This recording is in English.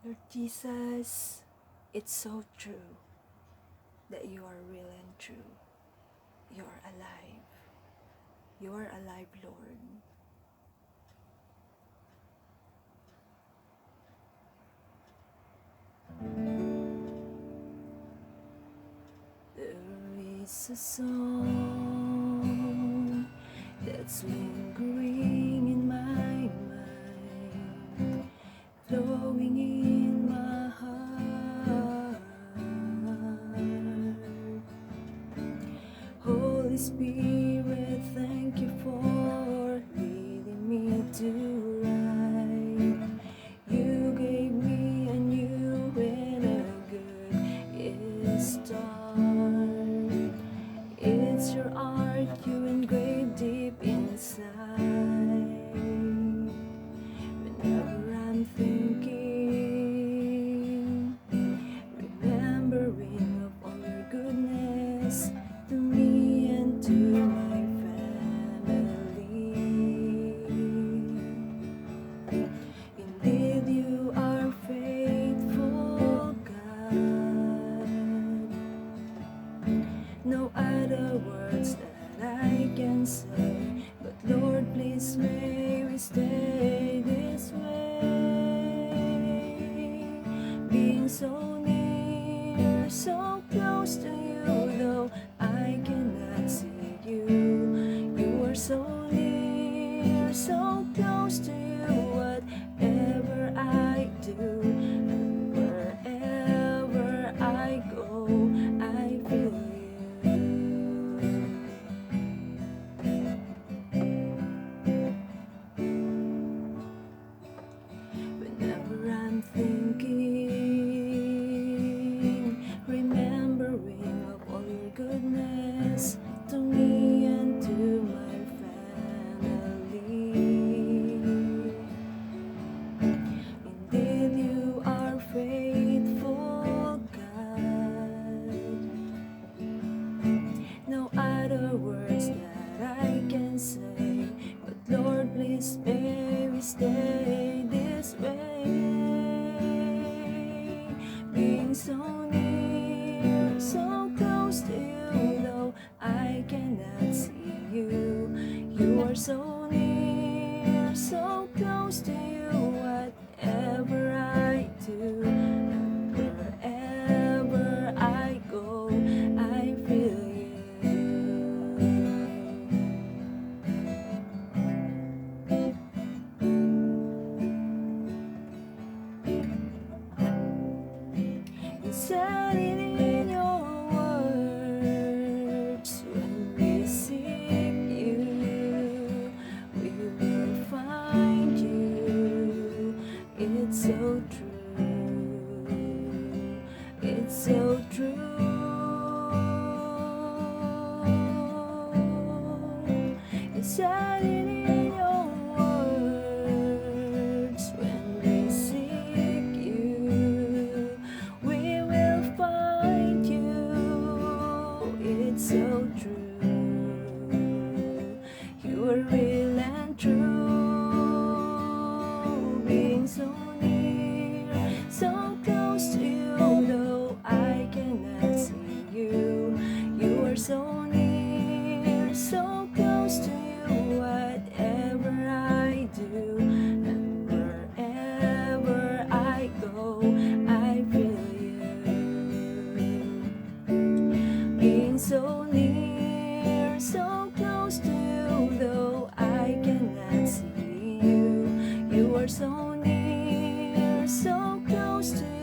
Lord Jesus, it's so true that you are real and true. You are alive. You are alive, Lord. There is a song that's lingering in my mind, flowing in my heart. Holy Spirit, thank you for leading me to right. You gave me a new and a good start. It's your art you engraved deep inside. Whenever I'm thinking, remembering of all your goodness to me and to my family. Indeed, you are faithful, God. No other words that I can say, but Lord, please may we stay this way. Being so near, so close to you, though I cannot see you. You are so near, so close to you, whatever I do, and wherever I go, I feel you. Whenever I'm thinking, remembering of all your goodness to me and to my family. Indeed, you are faithful, God. No other words that I can say, but Lord, please may we stay this way. Being so near, so close to you, though I cannot see you. You are so near, so close to you, whatever I do, and wherever I go, I feel you. You said it in your words, when we seek you, we will find you. It's so true. It's so true. You said it in your words, when we seek you, we will find you. It's so true. You are real and true. Being so near, so close to you, though I cannot see you. You are so near, so close to you, whatever I do, and wherever I go, I feel you. Being so near, so close to you, though I cannot see you. You are so near, so close to you.